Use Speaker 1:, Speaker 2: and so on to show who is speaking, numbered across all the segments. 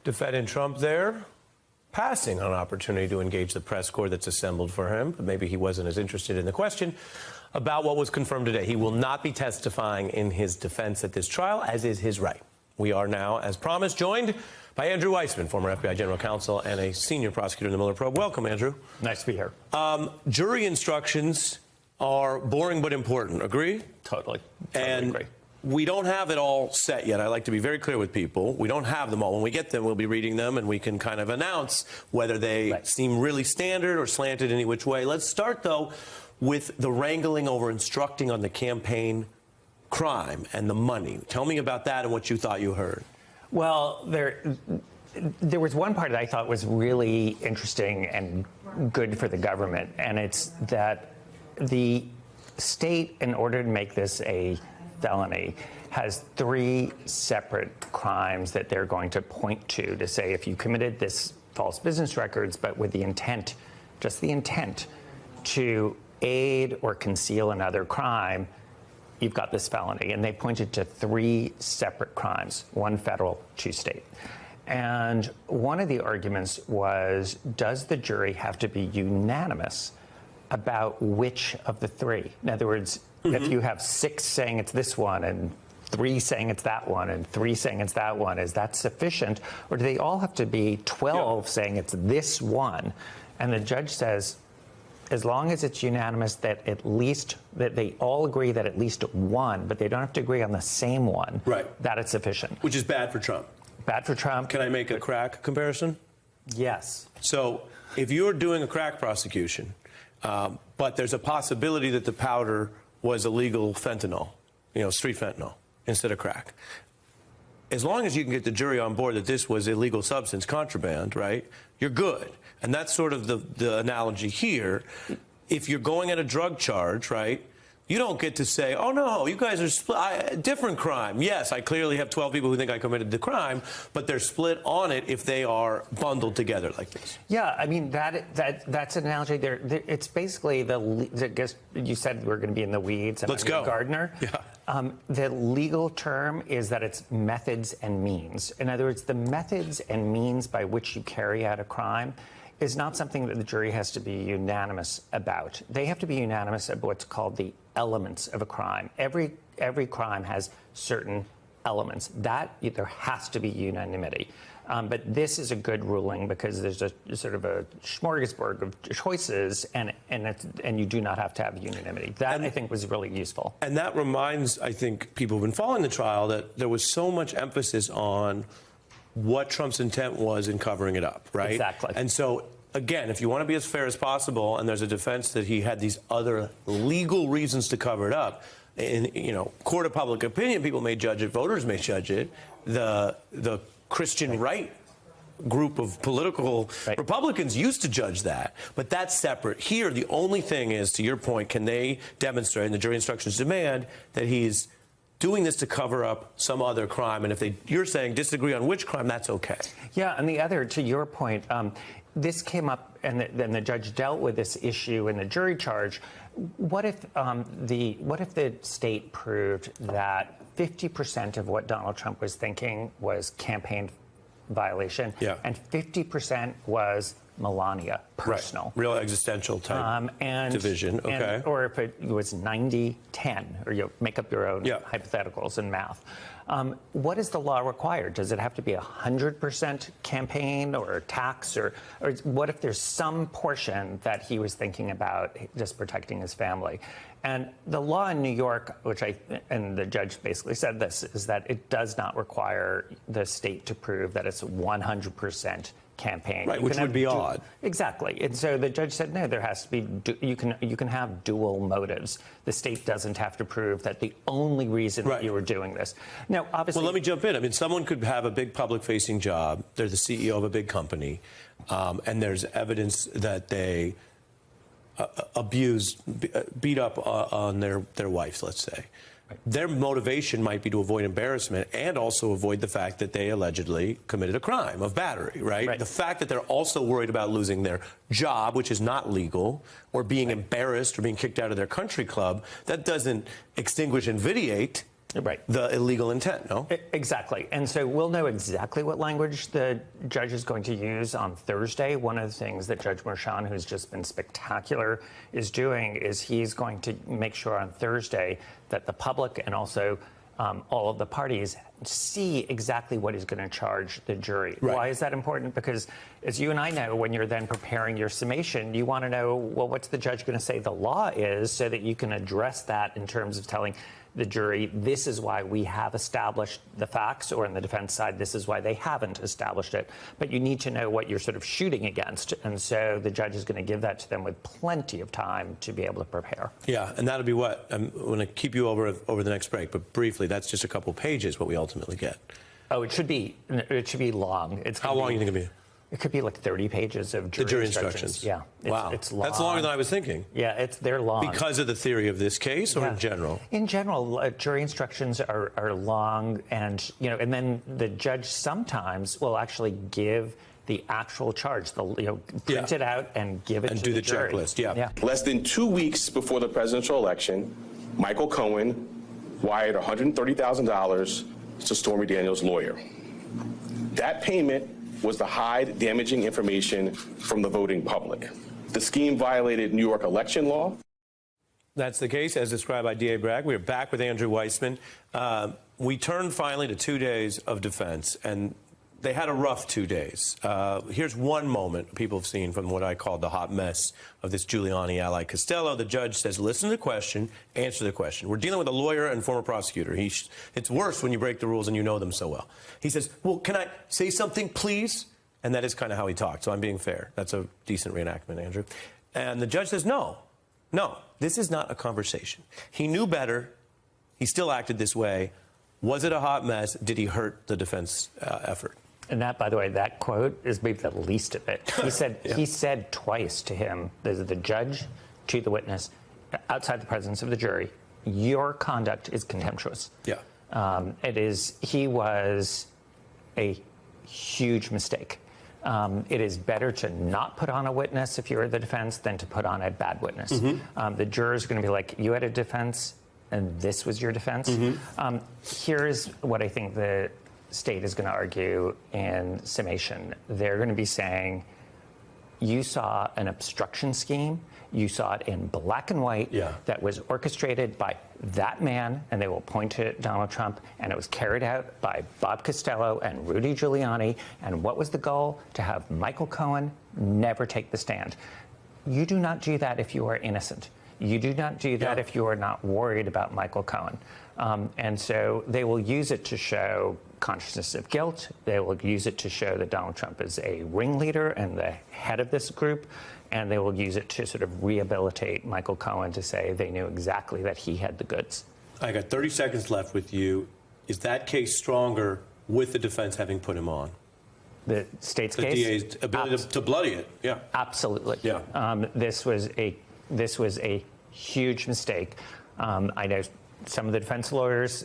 Speaker 1: Defendant Trump there passing on an opportunity to engage the press corps that's assembled for him, but maybe he wasn't as interested in the question about what was confirmed today. He will not be testifying in his defense at this trial, as is his right. We are now, as promised, joined by Andrew Weissmann, former FBI general counsel and a senior prosecutor in the Mueller probe. Welcome, Andrew.
Speaker 2: Nice to be here.
Speaker 1: Jury instructions are boring but important. Agree?
Speaker 2: Totally
Speaker 1: agree. We don't have it all set yet. I like to be very clear with people. We don't have them all. When we get them, we'll be reading them, and we can kind of announce whether they seem really standard or slanted any which way. Let's start, though, with the wrangling over instructing on the campaign crime and the money. Tell me about that and what you thought you heard.
Speaker 2: Well, there was one part that I thought was really interesting and good for the government, and it's that the state, in order to make this a felony, has 3 separate crimes that they're going to point to say if you committed this false business records, but with the intent, just the intent to aid or conceal another crime, you've got this felony. And they pointed to 3 separate crimes, 1 federal, 2 state. And one of the arguments was, does the jury have to be unanimous about which of the 3? In other words, if you have 6 saying it's this one and 3 saying it's that one and 3 saying it's that one, is that sufficient? Or do they all have to be 12 saying it's this one? And the judge says, as long as it's unanimous that that they all agree that at least 1, but they don't have to agree on the same one, that it's sufficient.
Speaker 1: Which is bad for Trump.
Speaker 2: Bad for Trump.
Speaker 1: Can I make a crack comparison?
Speaker 2: Yes.
Speaker 1: So if you're doing a crack prosecution, but there's a possibility that the powder was illegal fentanyl, street fentanyl, instead of crack. As long as you can get the jury on board that this was illegal substance, contraband, right, you're good. And that's sort of the analogy here. If you're going at a drug charge, right, you don't get to say, oh, no, you guys are split. Different crime. Yes, I clearly have 12 people who think I committed the crime, but they're split on it if they are bundled together like this.
Speaker 2: Yeah, I mean, that's an analogy. It's basically I guess you said we're going to be in the weeds.
Speaker 1: Let's go.
Speaker 2: Gardner.
Speaker 1: Yeah.
Speaker 2: The legal term is that it's methods and means. In other words, the methods and means by which you carry out a crime is not something that the jury has to be unanimous about. They have to be unanimous about what's called the elements of a crime. Every crime has certain elements. That there has to be unanimity. But this is a good ruling because there's a sort of a smorgasbord of choices, and you do not have to have unanimity. That, I think, was really useful.
Speaker 1: And that reminds, I think, people who've been following the trial that there was so much emphasis on what Trump's intent was in covering it up, right?
Speaker 2: Exactly.
Speaker 1: And so, again, if you want to be as fair as possible, and there's a defense that he had these other legal reasons to cover it up, in court of public opinion, people may judge it, voters may judge it, the Christian right group of political Republicans used to judge that, but that's separate. Here, the only thing is, to your point, can they demonstrate, and the jury instructions demand, that he's doing this to cover up some other crime, and if you're saying disagree on which crime, that's okay.
Speaker 2: Yeah, and the other, to your point, this came up, and then the judge dealt with this issue in the jury charge. What if the state proved that 50% of what Donald Trump was thinking was campaign violation, and 50% was Melania, personal.
Speaker 1: Right. Real existential type division. Okay.
Speaker 2: Or if it was 90-10, or you make up your own hypotheticals in math. What is the law required? Does it have to be 100% campaign or tax? Or what if there's some portion that he was thinking about just protecting his family? And the law in New York, and the judge basically said this, is that it does not require the state to prove that it's 100% campaign.
Speaker 1: Right, which would be odd.
Speaker 2: Exactly. And so the judge said, no, there has to be, you can have dual motives. The state doesn't have to prove that the only reason that you were doing this. Now, obviously...
Speaker 1: Well, let me jump in. I mean, someone could have a big public-facing job. They're the CEO of a big company, and there's evidence that they beat up on their wives, let's say. Their motivation might be to avoid embarrassment and also avoid the fact that they allegedly committed a crime of battery, right? The fact that they're also worried about losing their job, which is not legal, or being embarrassed or being kicked out of their country club, that doesn't extinguish and vitiate
Speaker 2: Right.
Speaker 1: the illegal intent, no?
Speaker 2: Exactly. And so we'll know exactly what language the judge is going to use on Thursday. One of the things that Judge Merchan, who's just been spectacular, is doing is he's going to make sure on Thursday that the public and also all of the parties see exactly what he's going to charge the jury.
Speaker 1: Right.
Speaker 2: Why is that important? Because as you and I know, when you're then preparing your summation, you want to know, well, what's the judge going to say the law is so that you can address that in terms of telling the jury, this is why we have established the facts, or on the defense side, this is why they haven't established it. But you need to know what you're sort of shooting against. And so the judge is going to give that to them with plenty of time to be able to prepare.
Speaker 1: Yeah, and that'll be what? I'm going to keep you over the next break, but briefly, that's just a couple pages what we ultimately get.
Speaker 2: Oh, it should be long.
Speaker 1: How long do you think it'll be?
Speaker 2: It could be like 30 pages of jury instructions. Yeah.
Speaker 1: Wow.
Speaker 2: It's long.
Speaker 1: That's longer than I was thinking.
Speaker 2: Yeah, they're long.
Speaker 1: Because of the theory of this case, or in general?
Speaker 2: In general, jury instructions are long, and and then the judge sometimes will actually give the actual charge. They'll print it out and give it to the jury.
Speaker 1: And do the checklist. Yeah.
Speaker 3: Less than 2 weeks before the presidential election, Michael Cohen wired $130,000 to Stormy Daniels' lawyer. That payment was to hide damaging information from the voting public. The scheme violated New York election law.
Speaker 1: That's the case, as described by D.A. Bragg. We are back with Andrew Weissmann. We turned finally to 2 days of defense, and they had a rough 2 days. Here's one moment people have seen from what I call the hot mess of this Giuliani ally, Costello. The judge says, listen to the question, answer the question. We're dealing with a lawyer and former prosecutor. It's worse when you break the rules and you know them so well. He says, well, can I say something, please? And that is kind of how he talked, so I'm being fair. That's a decent reenactment, Andrew. And the judge says, no, this is not a conversation. He knew better. He still acted this way. Was it a hot mess? Did he hurt the defense effort?
Speaker 2: And that, by the way, that quote is maybe the least of it. He said he said twice to him, the judge to the witness, outside the presence of the jury, your conduct is contemptuous.
Speaker 1: Yeah.
Speaker 2: He was a huge mistake. It is better to not put on a witness if you're the defense than to put on a bad witness. The jurors are going to be like, you had a defense and this was your defense. Here's what I think the state is going to argue in summation. They're going to be saying, you saw an obstruction scheme. You saw it in black and white that was orchestrated by that man, and they will point to Donald Trump, and it was carried out by Bob Costello and Rudy Giuliani. And what was the goal? To have Michael Cohen never take the stand. You do not do that if you are innocent. You do not do that if you are not worried about Michael Cohen. And so they will use it to show consciousness of guilt. They will use it to show that Donald Trump is a ringleader and the head of this group. And they will use it to sort of rehabilitate Michael Cohen to say they knew exactly that he had the goods.
Speaker 1: I got 30 seconds left with you. Is that case stronger with the defense having put him on?
Speaker 2: The state's
Speaker 1: the
Speaker 2: case?
Speaker 1: The DA's ability to bloody it. Yeah.
Speaker 2: Absolutely.
Speaker 1: Yeah.
Speaker 2: This was a huge mistake. I know some of the defense lawyers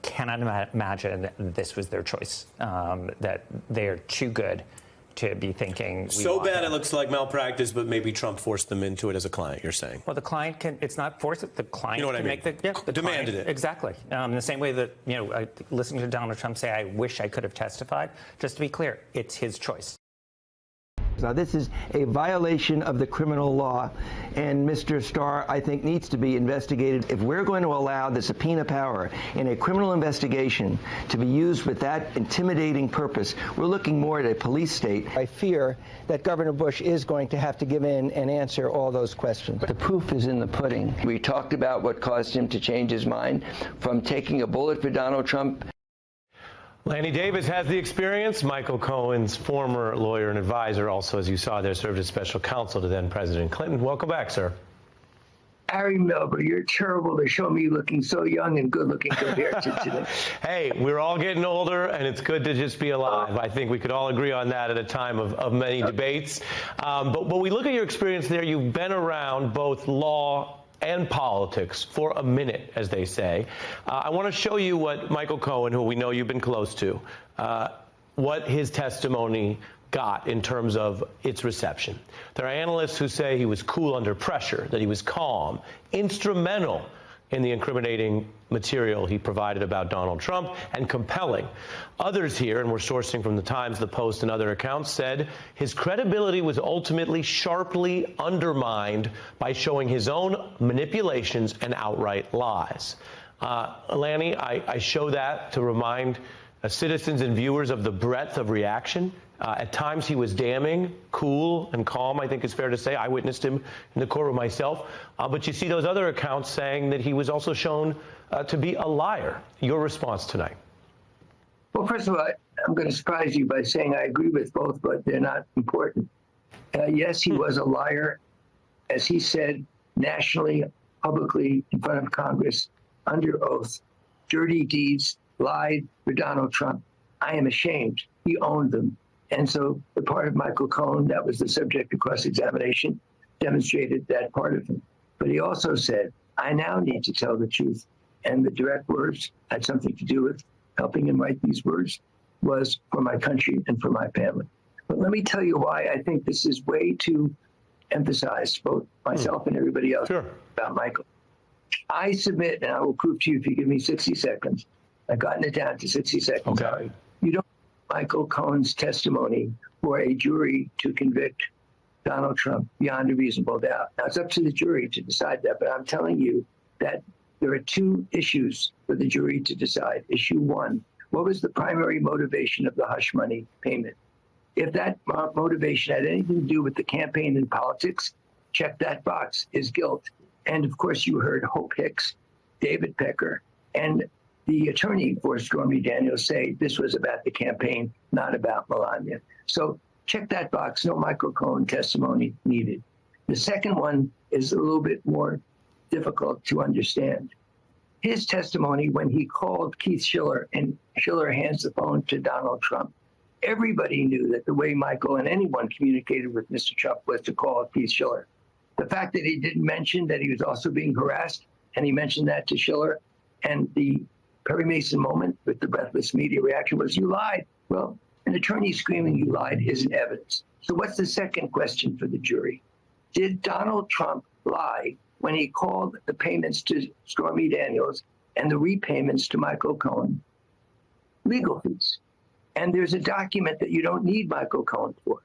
Speaker 2: cannot imagine that this was their choice, that they are too good to be thinking.
Speaker 1: So bad it looks like malpractice, but maybe Trump forced them into it as a client, you're saying?
Speaker 2: Well, the client can, it's not forced, the client can make the
Speaker 1: demanded
Speaker 2: client,
Speaker 1: it.
Speaker 2: Exactly. The same way that, I listened to Donald Trump say, I wish I could have testified. Just to be clear, it's his choice.
Speaker 4: Now, this is a violation of the criminal law, and Mr. Starr, I think, needs to be investigated. If we're going to allow the subpoena power in a criminal investigation to be used with that intimidating purpose, we're looking more at a police state.
Speaker 5: I fear that Governor Bush is going to have to give in and answer all those questions.
Speaker 4: The proof is in the pudding. We talked about what caused him to change his mind from taking a bullet for Donald Trump.
Speaker 1: Lanny Davis has the experience. Michael Cohen's former lawyer and advisor, also, as you saw there, served as special counsel to then President Clinton. Welcome back, sir.
Speaker 6: Harry Melber, you're terrible to show me looking so young and good looking compared to today.
Speaker 1: Hey, we're all getting older, and it's good to just be alive. I think we could all agree on that at a time of many debates. But when we look at your experience there, you've been around both law and politics for a minute, as they say. I want to show you what Michael Cohen, who we know you've been close to, what his testimony got in terms of its reception. There are analysts who say he was cool under pressure, that he was calm, instrumental in the incriminating material he provided about Donald Trump, and compelling. Others here, and we're sourcing from the Times, the Post, and other accounts, said his credibility was ultimately sharply undermined by showing his own manipulations and outright lies. Lanny, I show that to remind citizens and viewers of the breadth of reaction. At times he was damning, cool, and calm, I think it's fair to say. I witnessed him in the courtroom myself. But you see those other accounts saying that he was also shown to be a liar. Your response tonight?
Speaker 6: Well, first of all, I'm going to surprise you by saying I agree with both, but they're not important. Yes, he was a liar, as he said nationally, publicly, in front of Congress, under oath. Dirty deeds, lied for Donald Trump. I am ashamed. He owned them. And so the part of Michael Cohen that was the subject of cross-examination demonstrated that part of him. But he also said, I now need to tell the truth. And the direct words had something to do with helping him write these words was for my country and for my family. But let me tell you why I think this is way too emphasized, both myself and everybody else, about Michael. I submit, and I will prove to you if you give me 60 seconds. I've gotten it down to 60 seconds.
Speaker 1: Okay.
Speaker 6: You don't Michael Cohen's testimony for a jury to convict Donald Trump beyond a reasonable doubt. Now, it's up to the jury to decide that, but I'm telling you that there are two issues for the jury to decide. Issue one, what was the primary motivation of the hush money payment? If that motivation had anything to do with the campaign and politics, check that box, is guilt. And of course, you heard Hope Hicks, David Pecker, and the attorney for Stormy Daniels say this was about the campaign, not about Melania. So check that box, no Michael Cohen testimony needed. The second one is a little bit more difficult to understand. His testimony when he called Keith Schiller and Schiller hands the phone to Donald Trump, everybody knew that the way Michael and anyone communicated with Mr. Trump was to call Keith Schiller. The fact that he didn't mention that he was also being harassed, and he mentioned that to Schiller, and the Perry Mason moment with the breathless media reaction was, you lied. Well, an attorney screaming you lied isn't evidence. So what's the second question for the jury? Did Donald Trump lie when he called the payments to Stormy Daniels and the repayments to Michael Cohen legal fees? And there's a document that you don't need Michael Cohen for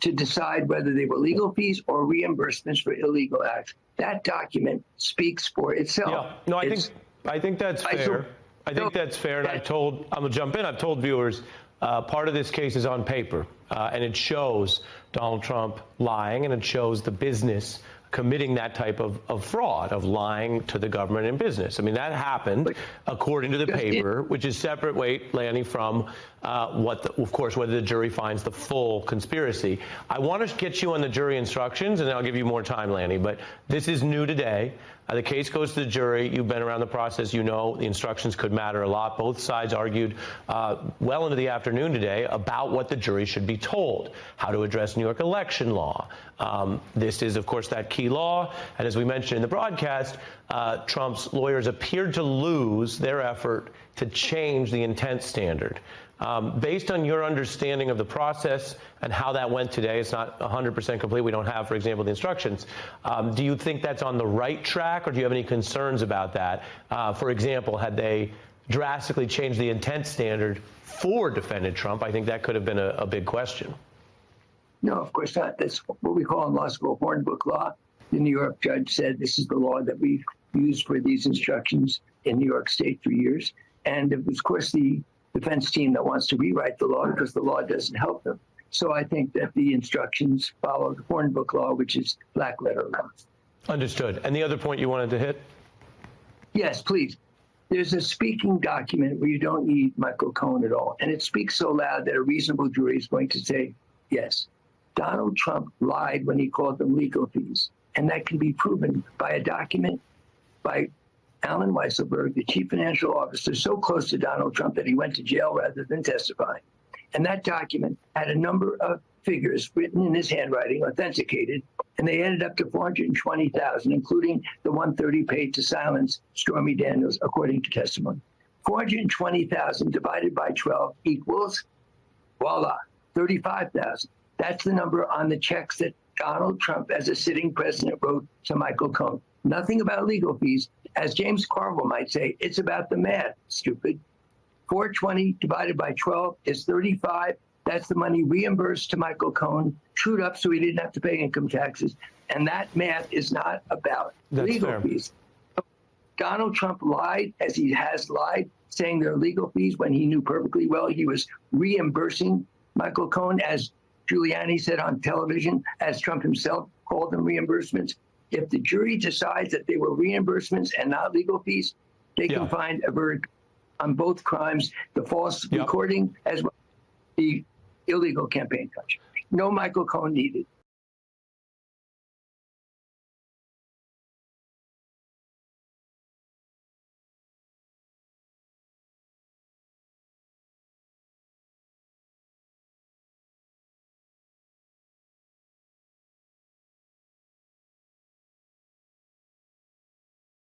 Speaker 6: to decide whether they were legal fees or reimbursements for illegal acts. That document speaks for itself.
Speaker 1: Yeah, no, I think that's fair. I think that's fair, and I'm gonna jump in. I've told viewers part of this case is on paper, and it shows Donald Trump lying, and it shows the business committing that type of fraud, of lying to the government and business. I mean, that happened according to the paper, which is separate, Lanny, from of course, whether the jury finds the full conspiracy. I want to get you on the jury instructions, and then I'll give you more time, Lanny, but this is new today. The case goes to the jury. You've been around the process. You know the instructions could matter a lot. Both sides argued well into the afternoon today about what the jury should be told, how to address New York election law. This is, of course, that key law. And as we mentioned in the broadcast, Trump's lawyers appeared to lose their effort to change the intent standard. Based on your understanding of the process and how that went today, it's not 100% complete. We don't have, for example, the instructions. Do you think that's on the right track, or do you have any concerns about that? For example, had they drastically changed the intent standard for defendant Trump, I think that could have been a big question.
Speaker 6: No, of course not. That's what we call in law school Hornbook law. The New York judge said this is the law that we've used for these instructions in New York State for years. And it was, of course, the defense team that wants to rewrite the law because the law doesn't help them. So I think that the instructions follow the Hornbook law, which is black letter law.
Speaker 1: Understood. And the other point you wanted to hit?
Speaker 6: Yes, please. There's a speaking document where you don't need Michael Cohen at all. And it speaks so loud that a reasonable jury is going to say, yes, Donald Trump lied when he called them legal fees. And that can be proven by a document by Alan Weisselberg, the chief financial officer, so close to Donald Trump that he went to jail rather than testifying. And that document had a number of figures written in his handwriting, authenticated, and they ended up to $420,000, including the $130,000 paid to silence Stormy Daniels, according to testimony. $420,000 divided by 12 equals, voila, $35,000. That's the number on the checks that Donald Trump, as a sitting president, wrote to Michael Cohen. Nothing about legal fees. As James Carville might say, it's about the math, stupid. 420 divided by 12 is 35. That's the money reimbursed to Michael Cohen, trued up so he didn't have to pay income taxes. And that math is not about legal fees. Donald Trump lied, as he has lied, saying there are legal fees when he knew perfectly well he was reimbursing Michael Cohen, as Giuliani said on television, as Trump himself called them reimbursements. If the jury decides that they were reimbursements and not legal fees, they can find a verdict on both crimes, the false recording as well as the illegal campaign contribution. No Michael Cohen needed.